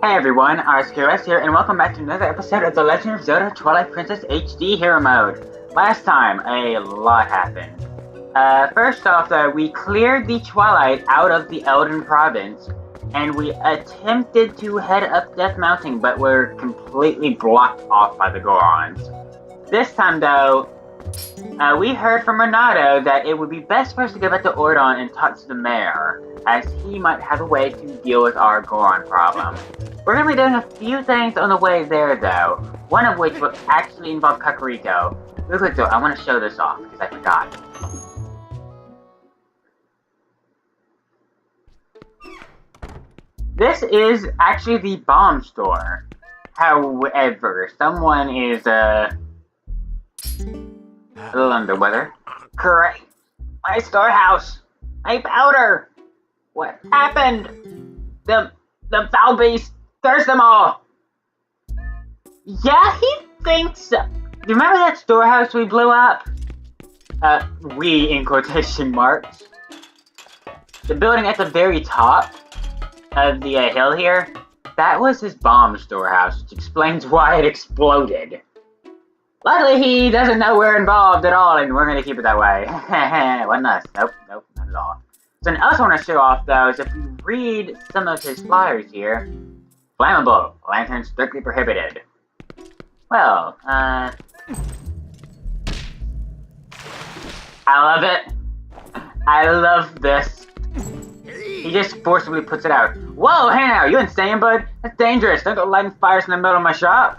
Hey everyone, RSQS here, and welcome back to another episode of The Legend of Zelda Twilight Princess HD Hero Mode. Last time, a lot happened. First off though, we cleared the Twilight out of the Elden Province, and we attempted to head up Death Mountain, but were completely blocked off by the Gorons. This time though, we heard from Renato that it would be best for us to go back to Ordon and talk to the mayor, as he might have a way to deal with our Goron problem. We're going to be doing a few things on the way there though, one of which will actually involve Kakariko. Real quick though, I want to show this off, because I forgot. This is actually the bomb store. However, someone is, a little under weather. Great! My storehouse! My powder! What happened? The foul beast cursed them all! Yeah, he thinks so. You remember that storehouse we blew up? We in quotation marks. The building at the very top of the hill here, that was his bomb storehouse, which explains why it exploded. Luckily, he doesn't know we're involved at all, and we're gonna keep it that way. Wasn't us. Nope, not at all. Something else I want to show off, though, is if you read some of his flyers here, flammable, lantern strictly prohibited. Well, I love it. I love this. He just forcibly puts it out. Whoa, hey now, you insane, bud? That's dangerous. Don't go lighting fires in the middle of my shop.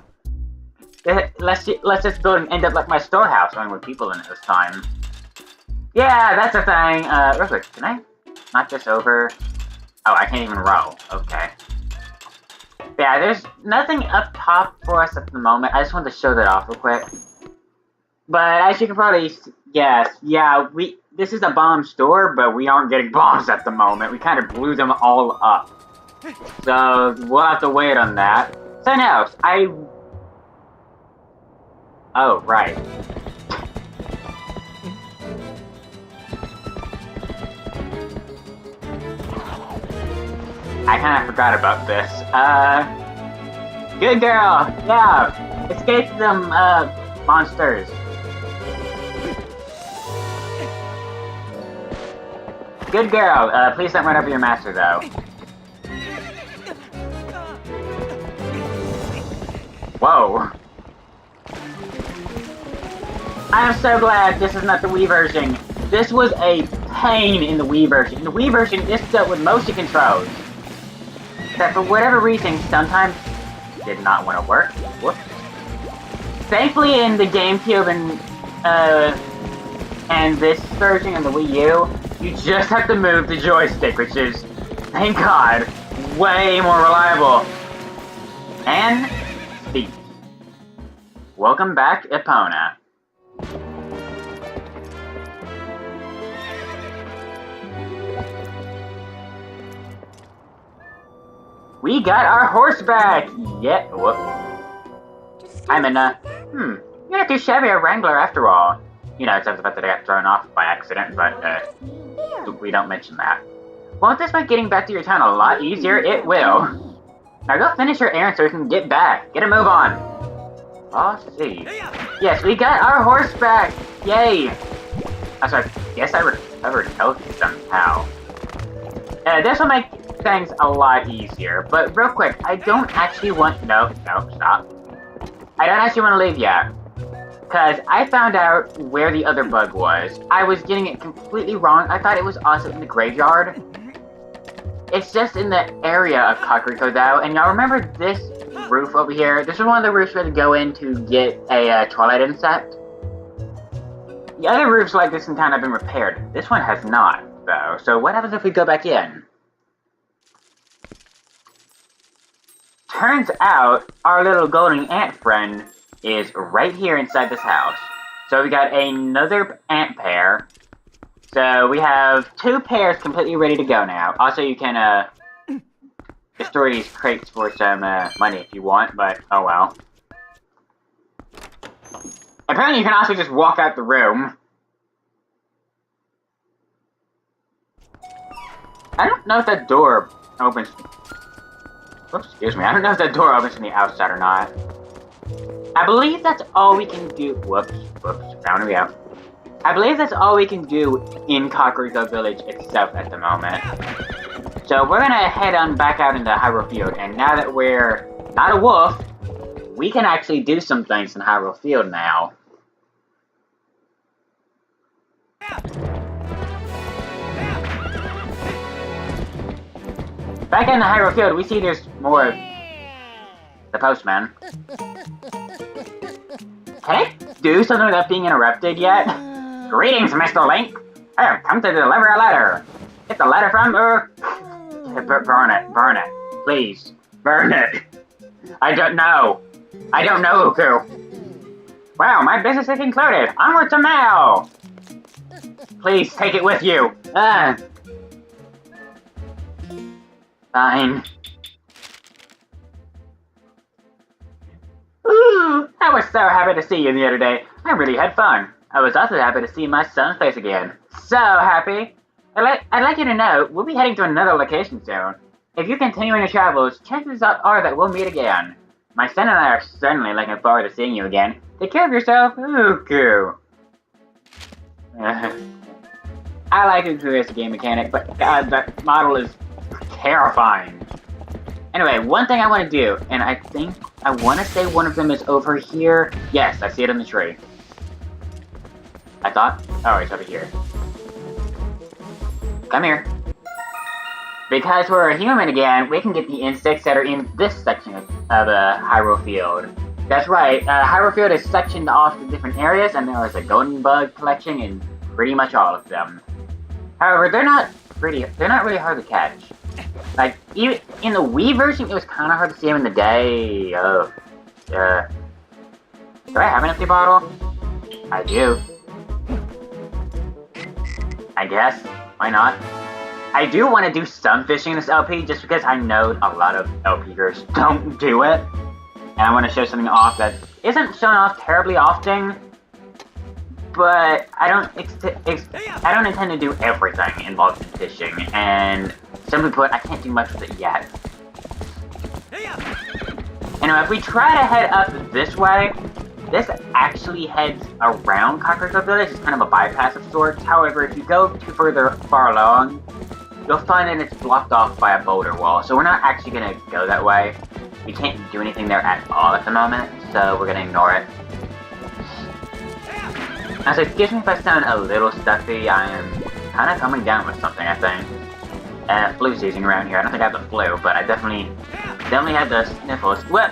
Let's this building end up like my storehouse, only with people in it this time. Yeah, that's a thing. Real quick, can I knock this over? Oh, I can't even roll. Okay. Yeah, there's nothing up top for us at the moment. I just wanted to show that off real quick. But as you can probably guess, yeah, this is a bomb store, but we aren't getting bombs at the moment. We kind of blew them all up. So, we'll have to wait on that. Something else, oh, right. I kind of forgot about this. Good girl! Yeah! Escape them, monsters. Good girl! Please don't run over your master, though. Whoa. I am so glad this is not the Wii version. This was a pain in the Wii version. In the Wii version, this dealt with motion controls that for whatever reason, sometimes did not want to work. Whoops. Thankfully, in the GameCube and this version in the Wii U, you just have to move the joystick, which is, thank God, way more reliable. And speed. Welcome back, Epona. We got our horse back! Yeah, whoop. I'm in you're not too shabby a wrangler after all. You know, except the fact that I got thrown off by accident, but, we don't mention that. Won't this make getting back to your town a lot easier? It will. Now go finish your errand so we can get back. Get a move on. Oh, see. Yes, we got our horse back! Yay! So I guess I recovered health somehow. This will make things a lot easier, but real quick, I don't actually want- no, stop. I don't actually want to leave yet, because I found out where the other bug was. I was getting it completely wrong. I thought it was also in the graveyard. It's just in the area of Kakariko though, and y'all remember this roof over here? This is one of the roofs we had to go in to get a Twilight insect. The other roofs like this in town have been repaired. This one has not, though, so what happens if we go back in? Turns out, our little golden ant friend is right here inside this house. So we got another ant pair. So we have 2 pairs completely ready to go now. Also, you can, destroy these crates for some, money if you want, but oh well. Apparently you can also just walk out the room. I don't know if that door opens. Oops, excuse me. I don't know if that door opens from the outside or not. I believe that's all we can do. Whoops. Found me out. I believe that's all we can do in Kakariko Village itself at the moment. So we're gonna head on back out into Hyrule Field, and now that we're not a wolf, we can actually do some things in Hyrule Field now. Back in the Hyrule Field, we see there's more of the postman. Can I do something without being interrupted yet? Greetings, Mr. Link. I have come to deliver a letter. It's a letter from, burn it, please, burn it. I don't know, Uku. Wow, my business is concluded. Onward to mail. Please take it with you. Fine. Ooh, I was so happy to see you the other day. I really had fun. I was also happy to see my son's face again. So happy. I'd like you to know, we'll be heading to another location soon. If you continue your travels, chances are that we'll meet again. My son and I are certainly looking forward to seeing you again. Take care of yourself, Uku. I like Uku as a game mechanic, but God, that model is terrifying. Anyway, one thing I want to do, and I think I want to say one of them is over here. Yes, I see it in the tree. I thought, oh, it's over here. Come here. Because we're a human again, we can get the insects that are in this section of Hyrule Field. That's right, Hyrule Field is sectioned off to different areas, and there is a golden bug collection in pretty much all of them. However, they're not really hard to catch. Like, even in the Wii version, it was kind of hard to see them in the day. Do I have an empty bottle? I do. I guess. Why not? I do want to do some fishing in this LP, just because I know a lot of LPers don't do it. And I want to show something off that isn't shown off terribly often. But I don't intend to do everything involved in fishing, and simply put, I can't do much with it yet. Anyway, if we try to head up this way, this actually heads around Kakariko Village. It's kind of a bypass of sorts. However, if you go too far along, you'll find that it's blocked off by a boulder wall. So we're not actually going to go that way. We can't do anything there at all at the moment, so we're going to ignore it. So excuse me if I sound a little stuffy, I am kind of coming down with something, I think. Flu season around here. I don't think I have the flu, but I definitely had the sniffles. Wait.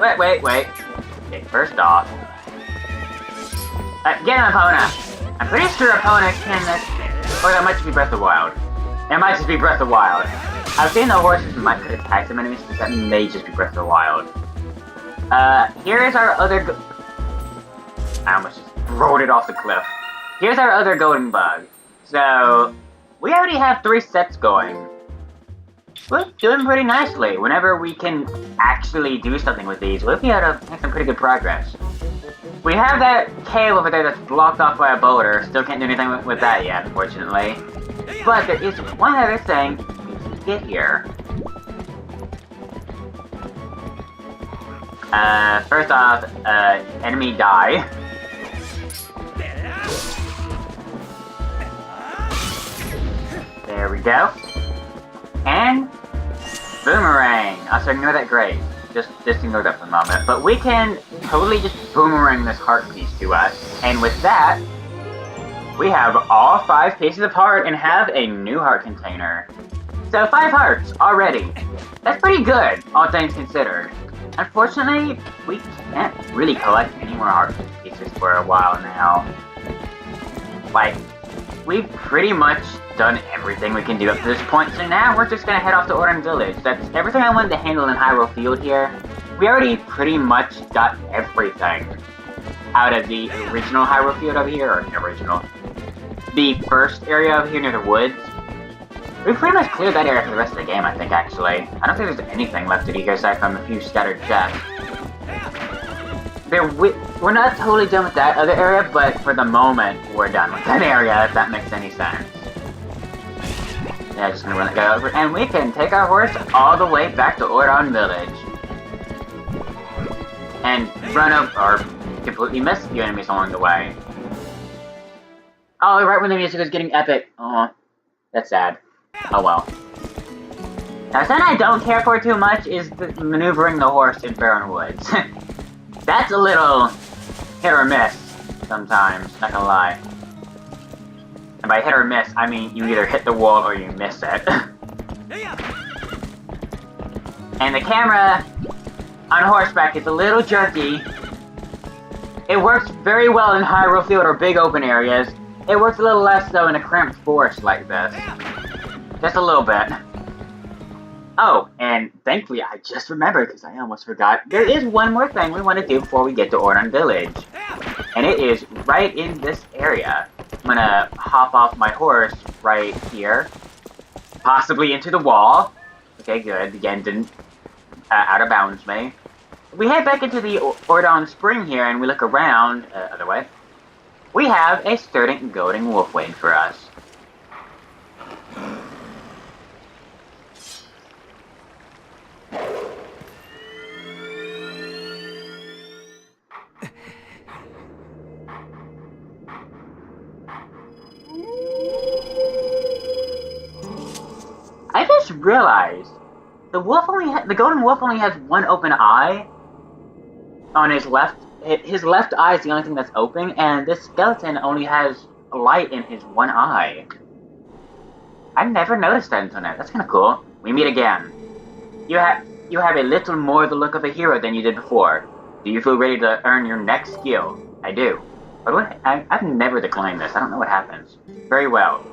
Okay, first off, get an Epona. I'm pretty sure Epona can, or that might just be Breath of the Wild. It might just be Breath of the Wild. I've seen the horses could attack some enemies, but that may just be Breath of the Wild. Here is our other I almost just rolled it off the cliff. Here's our other golden bug. So, we already have 3 sets going. We're doing pretty nicely. Whenever we can actually do something with these, we'll be able to make some pretty good progress. We have that cave over there that's blocked off by a boulder. Still can't do anything with that yet, unfortunately. But there is one other thing we can get here. First off, enemy die. There we go. And boomerang. Also ignore that grave. Just ignore that for the moment. But we can totally just boomerang this heart piece to us. And with that, we have all 5 pieces of heart and have a new heart container. So 5 hearts already. That's pretty good, all things considered. Unfortunately, we can't really collect any more heart pieces for a while now. Like, we've pretty much done everything we can do up to this point, so now we're just gonna head off to Origin Village. That's everything I wanted to handle in Hyrule Field here. We already pretty much got everything out of the original Hyrule Field over here, or original. The first area over here near the woods. We've pretty much cleared that area for the rest of the game, I think, actually. I don't think there's anything left to do here aside from a few scattered chests. We're not totally done with that other area, but for the moment, we're done with that area, if that makes any sense. Yeah, just gonna run it over, and we can take our horse all the way back to Origin Village. and run up or completely miss the enemies along the way. Oh, right when the music was getting epic. Oh, that's sad. Oh well. Now, something I don't care for too much is maneuvering the horse in Barren Woods. That's a little hit or miss sometimes, not gonna lie. And by hit or miss, I mean you either hit the wall or you miss it. And the camera on horseback is a little jerky. It works very well in Hyrule Field or big open areas. It works a little less so in a cramped forest like this. Just a little bit. Oh, and thankfully I just remembered, because I almost forgot, there is one more thing we want to do before we get to Ordon Village. And it is right in this area. I'm gonna hop off my horse right here. Possibly into the wall. Okay, good. Again, didn't out of bounds me. We head back into the Ordon Spring here and we look around, other way. We have a sturdy goading wolf waiting for us. I just realized the golden wolf only has one open eye on his left. His left eye is the only thing that's open, and this skeleton only has a light in his one eye. I never noticed that until now. That's kind of cool. We meet again. You have a little more the look of a hero than you did before. Do you feel ready to earn your next skill? I do. But I've never declined this. I don't know what happens. Very well.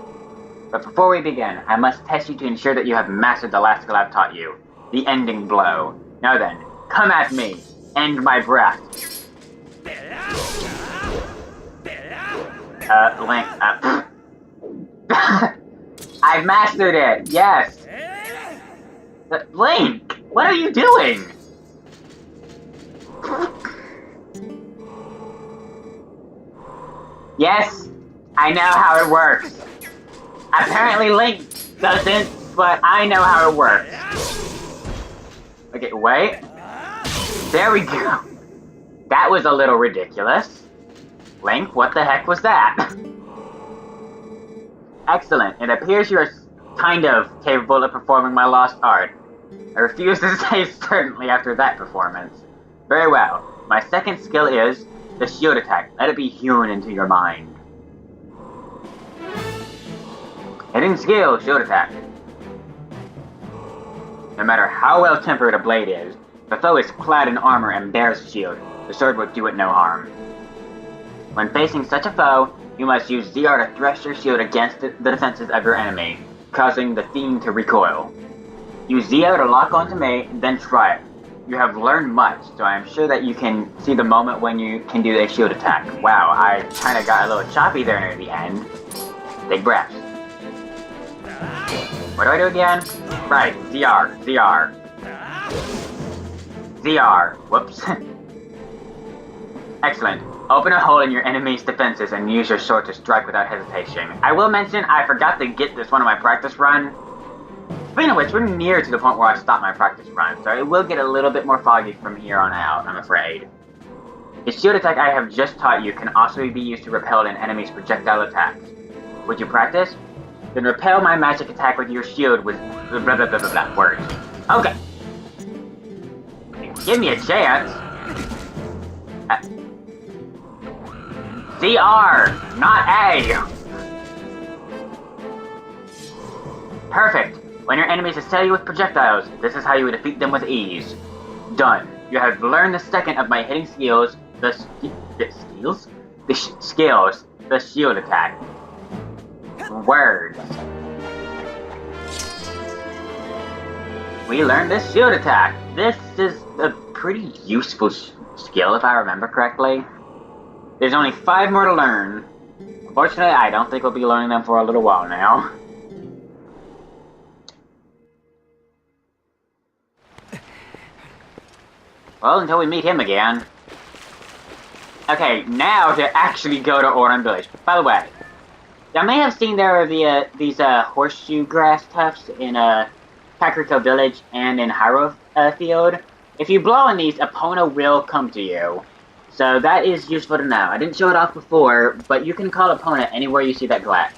But before we begin, I must test you to ensure that you have mastered the last skill I've taught you. The ending blow. Now then, come at me. End my breath. Link, I've mastered it, yes! Link, what are you doing? Yes, I know how it works. Apparently Link doesn't, but I know how it works. Okay, wait. There we go. That was a little ridiculous. Link, what the heck was that? Excellent. It appears you're kind of capable of performing my lost art. I refuse to say certainly after that performance. Very well. My second skill is the shield attack. Let it be hewn into your mind. Hitting skill, shield attack. No matter how well tempered a blade is, the foe is clad in armor and bears a shield. The sword will do it no harm. When facing such a foe, you must use ZR to thrust your shield against the defenses of your enemy, causing the theme to recoil. Use ZR to lock onto me, then try it. You have learned much, so I am sure that you can see the moment when you can do a shield attack. Wow, I kinda got a little choppy there near the end. Big breaths. What do I do again? Right, ZR, ZR. ZR, whoops. Excellent. Open a hole in your enemy's defenses and use your sword to strike without hesitation. I will mention, I forgot to get this one on my practice run. Speaking of which, we're near to the point where I stop my practice run, so it will get a little bit more foggy from here on out, I'm afraid. The shield attack I have just taught you can also be used to repel an enemy's projectile attacks. Would you practice? Then repel my magic attack with your shield with blah blah blah blah blah words. Okay. Give me a chance. CR, not A. Perfect. When your enemies assail you with projectiles, this is how you would defeat them with ease. Done. You have learned the second of my hitting skills, the shield attack. Words. We learned this shield attack. This is a pretty useful skill if I remember correctly. There's only 5 more to learn. Unfortunately, I don't think we'll be learning them for a little while now. Well, until we meet him again. Okay, now to actually go to Ordon Village. By the way, y'all may have seen there are these horseshoe grass tufts in Kakariko Village and in Hyrule Field. If you blow on these, Epona will come to you. So that is useful to know. I didn't show it off before, but you can call Epona anywhere you see that glass.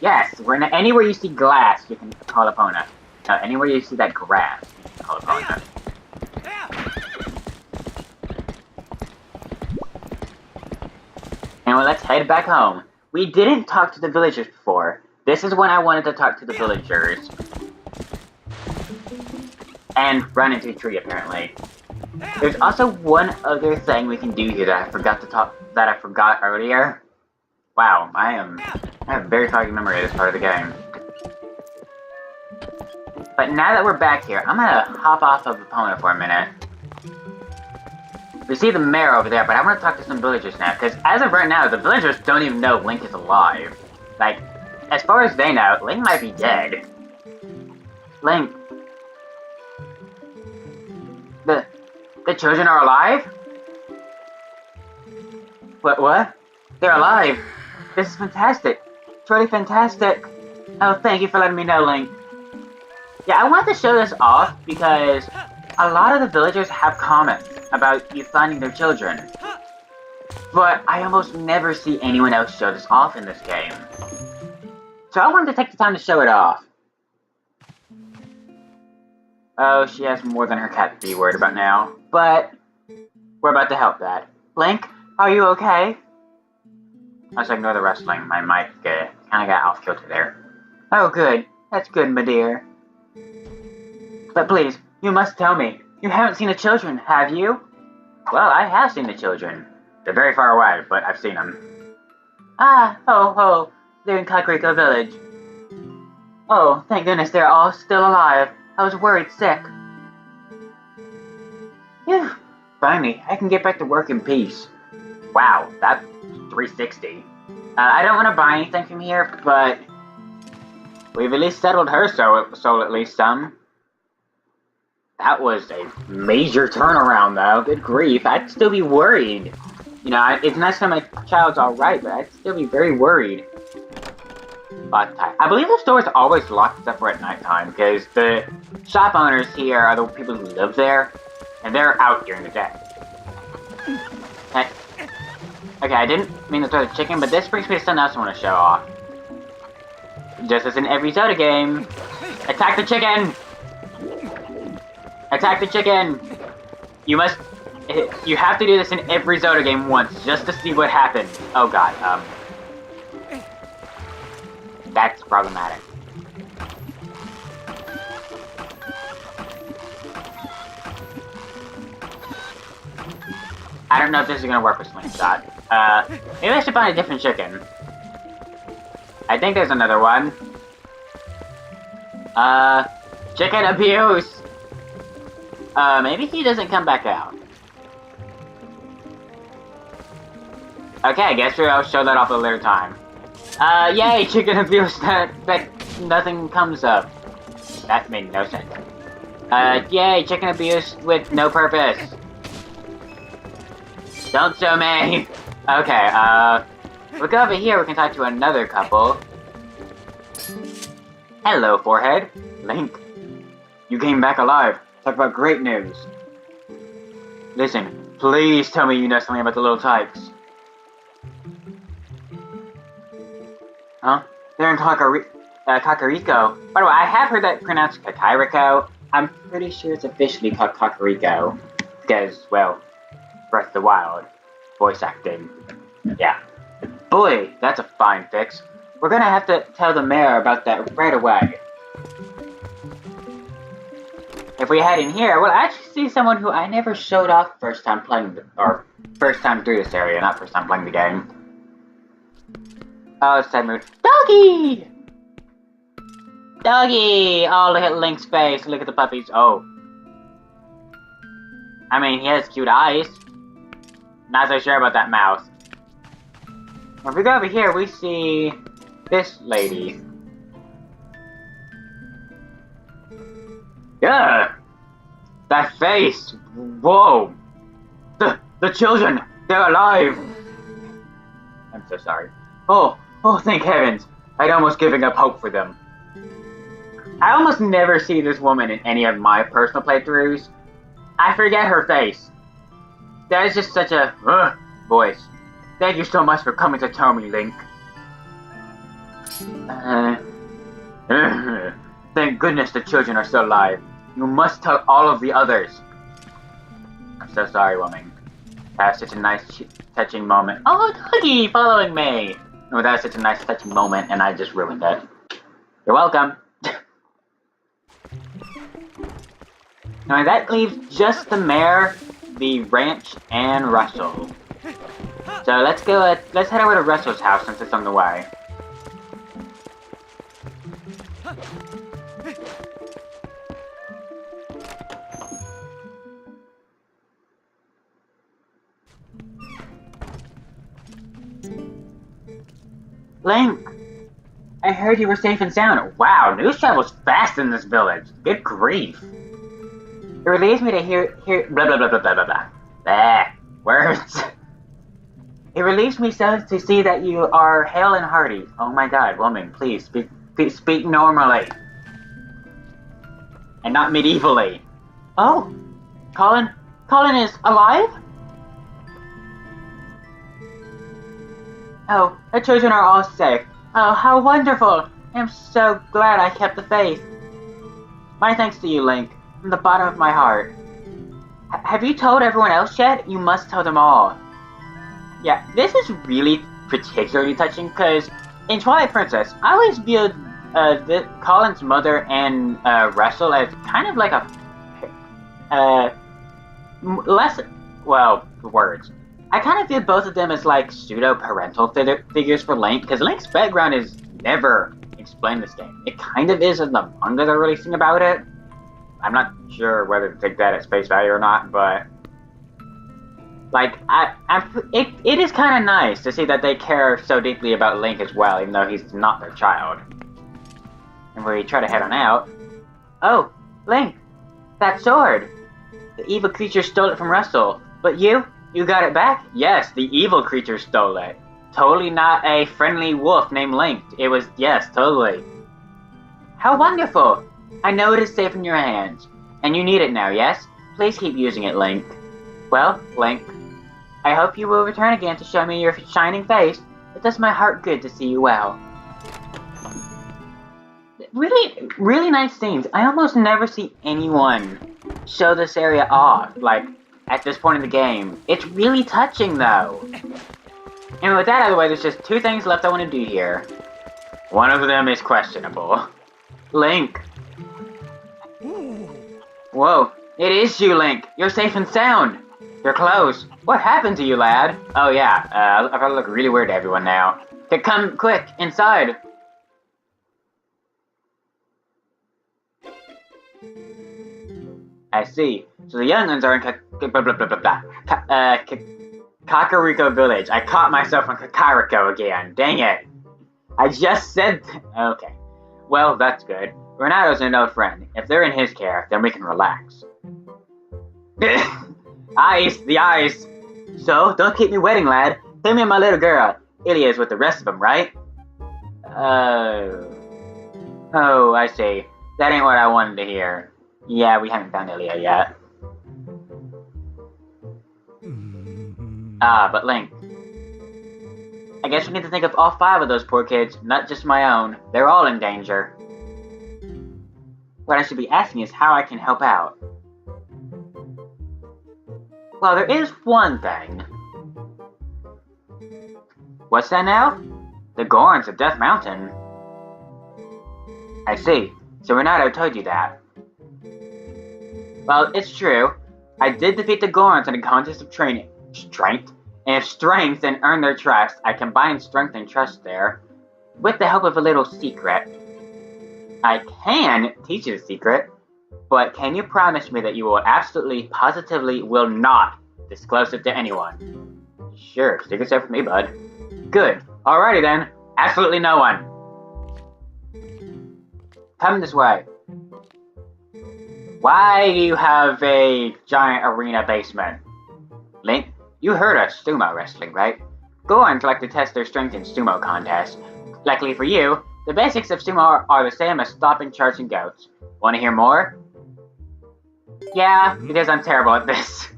Yes, anywhere you see glass, you can call Epona. No, anywhere you see that grass, you can call Epona. And well, let's head back home. We didn't talk to the villagers before. This is when I wanted to talk to the villagers. And run into a tree, apparently. There's also one other thing we can do here that I forgot earlier. Wow, I have a very foggy memory of this part of the game. But now that we're back here, I'm gonna hop off of Epona for a minute. We see the mayor over there, but I want to talk to some villagers now, because as of right now, the villagers don't even know Link is alive. Like, as far as they know, Link might be dead. Link... The children are alive? What? They're alive? This is fantastic. It's really fantastic. Oh, thank you for letting me know, Link. Yeah, I wanted to show this off because a lot of the villagers have comments about you finding their children. But I almost never see anyone else show this off in this game. So I wanted to take the time to show it off. Oh, she has more than her cat to be worried about now. But we're about to help that. Link, are you okay? I should ignore the wrestling. My mic kind of got off kilter there. Oh, good. That's good, my dear. But please, you must tell me. You haven't seen the children, have you? Well, I have seen the children. They're very far away, but I've seen them. Ah, ho. They're in Kakariko Village. Oh, thank goodness they're all still alive. I was worried sick. Phew. Finally, I can get back to work in peace. Wow, that's 360. I don't want to buy anything from here, but we've at least settled her soul at least some. That was a major turnaround, though. Good grief, I'd still be worried. You know, it's nice to know my child's alright, but I'd still be very worried. But I believe the store is always locked except for at nighttime, because the shop owners here are the people who live there, and they're out during the day. Okay, I didn't mean to throw the chicken, but this brings me to something else I want to show off. Just as in every Zelda game, attack the chicken! Attack the chicken! You have to do this in every Zelda game once, just to see what happens. Oh god, that's problematic. I don't know if this is gonna work with Slingshot. Maybe I should find a different chicken. I think there's another one. Chicken abuse! Maybe he doesn't come back out. Okay, I guess I'll show that off a later time. Yay, chicken abuse that nothing comes of. That made no sense. Yay, chicken abuse with no purpose. Don't sue me! Okay, look over here, we can talk to another couple. Hello, Forehead. Link. You came back alive. Talk about great news. Listen, please tell me you know something about the little types. Huh? They're in Kakariko. By the way, I have heard that pronounced Kakariko. I'm pretty sure it's officially called Kakariko. Because, well, Breath of the Wild. Voice acting. Yeah. Boy, that's a fine fix. We're gonna have to tell the mayor about that right away. If we head in here, we'll actually see someone who I never showed off first time through this area, not first time playing the game. Oh, sad mood. Doggy! Doggy! Oh, look at Link's face. Look at the puppies. Oh. I mean, he has cute eyes. Not so sure about that mouth. If we go over here, we see this lady. Yeah! That face! Whoa! The children! They're alive! I'm so sorry. Oh, thank heavens! I'd almost given up hope for them. I almost never see this woman in any of my personal playthroughs. I forget her face. That is just such a voice. Thank you so much for coming to tell me, Link. Thank goodness the children are still alive. You must tell all of the others. I'm so sorry, woman. That was such a nice, touching moment. Oh, Doggy following me! Oh, that was such a nice, touching moment, and I just ruined it. You're welcome. Now that leaves just the mayor, the ranch, and Russell. So let's go. Let's head over to Russell's house since it's on the way. Link, I heard you were safe and sound. Wow, news travels fast in this village. Good grief. It relieves me to hear blah blah blah blah blah blah blah. Bah, words. It relieves me so to see that you are hale and hearty. Oh my God, woman, please speak normally, and not medievally. Oh, Colin is alive? Oh, the children are all safe. Oh, how wonderful! I'm so glad I kept the faith. My thanks to you, Link, from the bottom of my heart. Have you told everyone else yet? You must tell them all. Yeah, this is really particularly touching because in Twilight Princess, I always viewed Colin's mother and Russell as kind of like a less, well, words. I kind of viewed both of them as like pseudo-parental figures for Link, because Link's background is never explained in this game. It kind of is in the manga they're releasing about it. I'm not sure whether to take that at face value or not, but like, it is kind of nice to see that they care so deeply about Link as well, even though he's not their child. And we try to head on out. Oh, Link, that sword! The evil creature stole it from Russell, but you got it back? Yes, the evil creature stole it. Totally not a friendly wolf named Link. It was, yes, totally. How wonderful! I know it is safe in your hands. And you need it now, yes? Please keep using it, Link. Well, Link, I hope you will return again to show me your shining face. It does my heart good to see you well. Really, really nice scenes. I almost never see anyone show this area off, like, at this point in the game. It's really touching, though. And with that out of the way, there's just two things left I want to do here. One of them is questionable. Link. Whoa, it is you, Link. You're safe and sound. You're close. What happened to you, lad? Oh yeah, I probably look really weird to everyone now. Come quick, inside. I see. So the young ones are in Kakariko Village. I caught myself on Kakariko again. Dang it. I just said... Okay. Well, that's good. Renato's an old friend. If they're in his care, then we can relax. Eyes! The eyes! So, don't keep me waiting, lad. Tell me my little girl. Ilya's with the rest of them, right? Oh, I see. That ain't what I wanted to hear. Yeah, we haven't found Ilya yet. But Link. I guess we need to think of all 5 of those poor kids, not just my own. They're all in danger. What I should be asking is how I can help out. Well, there is one thing. What's that now? The Gorons of Death Mountain. I see. So Renato told you that. Well, it's true. I did defeat the Gorons in a contest of strength. And if strength and earn their trust, I combined strength and trust there. With the help of a little secret. I can teach you the secret, but can you promise me that you will absolutely, positively will not disclose it to anyone? Sure, secret's safe for me, bud. Good. Alrighty then. Absolutely no one. Come this way. Why do you have a giant arena basement? Link, you heard of sumo wrestling, right? Gorons like to test their strength in sumo contests. Luckily for you, the basics of sumo are the same as stopping, charging goats. Want to hear more? Yeah, because I'm terrible at this.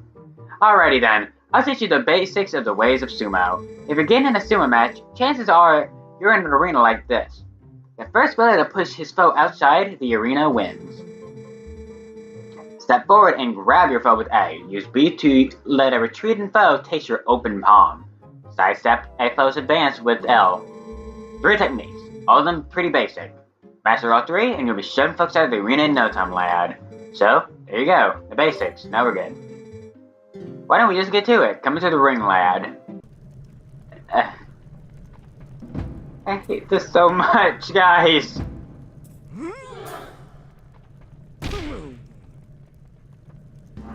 Alrighty then, I'll teach you the basics of the ways of sumo. If you're getting in a sumo match, chances are you're in an arena like this. The first player to push his foe outside the arena wins. Step forward and grab your foe with A. Use B to let a retreating foe taste your open palm. Sidestep a foe's advance with L. 3 techniques, all of them pretty basic. Master all 3 and you'll be shoving folks out of the arena in no time, lad. So, there you go, the basics, now we're good. Why don't we just get to it? Come into the ring, lad. I hate this so much, guys.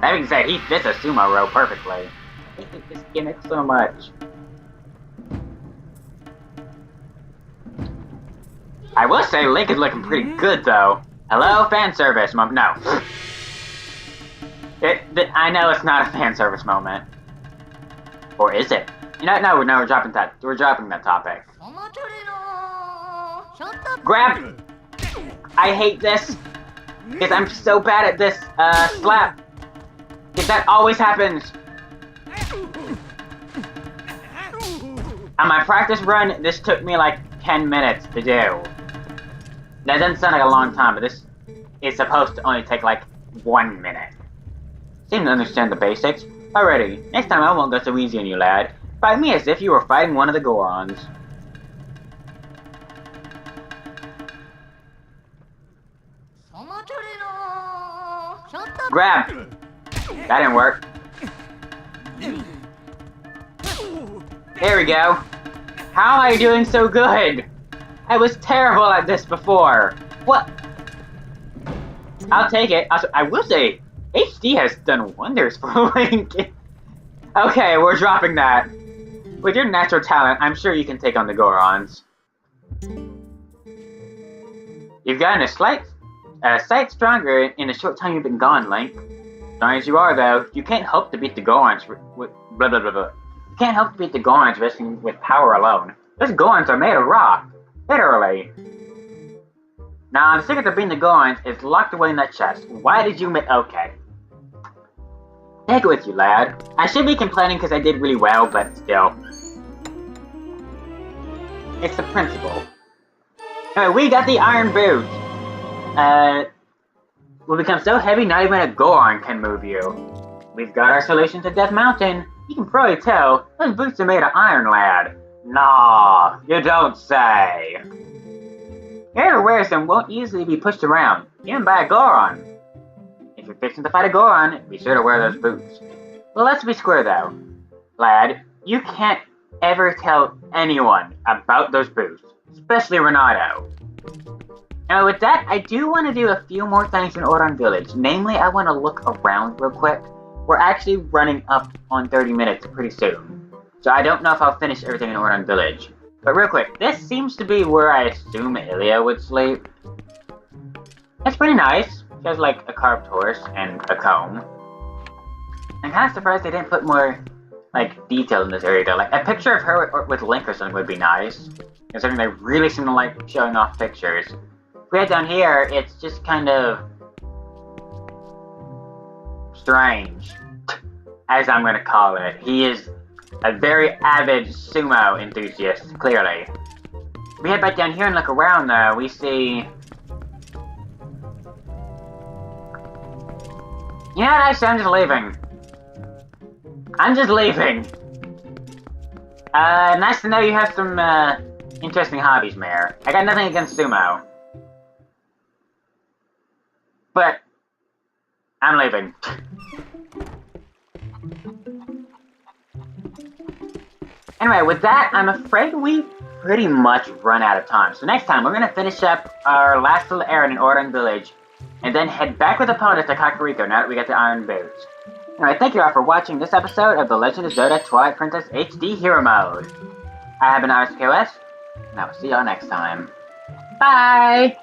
That being said, he fits a sumo row perfectly. I hate this gimmick so much. I will say Link is looking pretty good though. Hello, fan service moment. No. I know it's not a fan service moment. Or is it? You know, no, we're dropping that. We're dropping that topic. Grab! I hate this. Because I'm so bad at this, slap. Because that always happens. On my practice run, this took me like 10 minutes to do. That doesn't sound like a long time, but this is supposed to only take like 1 minute. Seem to understand the basics. Alrighty, next time I won't go so easy on you, lad. Fight me as if you were fighting one of the Gorons. Grab! That didn't work. There we go. How am I doing so good? I was terrible at this before. What? I'll take it. I will say, HD has done wonders for Link. Okay, we're dropping that. With your natural talent, I'm sure you can take on the Gorons. You've gotten a sight stronger in the short time you've been gone, Link. Strong as you are, though, you can't hope to beat the Gorons with blah blah blah blah. You can't hope to beat the Gorons resting with power alone. Those Gorons are made of rock. Literally. Now, the secret to beating the Gorons is locked away in that chest. Why did you okay. Take it with you, lad. I should be complaining because I did really well, but still. It's the principle. Anyway, we got the iron boot. Will become so heavy not even a Goron can move you. We've got our solution to Death Mountain. You can probably tell, those boots are made of iron, lad. Nah, you don't say. Whoever wears them won't easily be pushed around, even by a Goron. If you're fixing to fight a Goron, be sure to wear those boots. Well, let's be square though. Lad, you can't ever tell anyone about those boots, especially Renato. Now with that, I do want to do a few more things in Ordon Village. Namely, I want to look around real quick. We're actually running up on 30 minutes pretty soon. So I don't know if I'll finish everything in Ordon Village. But real quick, this seems to be where I assume Ilya would sleep. It's pretty nice. She has like a carved horse and a comb. I'm kind of surprised they didn't put more like detail in this area though. Like a picture of her with Link or something would be nice. Considering they really seem to like showing off pictures. If we head down here, it's just kind of strange, as I'm gonna call it. He is a very avid sumo enthusiast, clearly. If we head back down here and look around though, we see... You know what, actually, I'm just leaving. I'm just leaving. Nice to know you have some, interesting hobbies, Mayor. I got nothing against sumo. But, I'm leaving. Anyway, with that, I'm afraid we pretty much run out of time. So next time, we're going to finish up our last little errand in Ordon Village, and then head back with opponents to Kakariko now that we got the Iron Boots. Anyway, thank you all for watching this episode of The Legend of Zelda Twilight Princess HD Hero Mode. I have been RSKOS, and I will see y'all next time. Bye!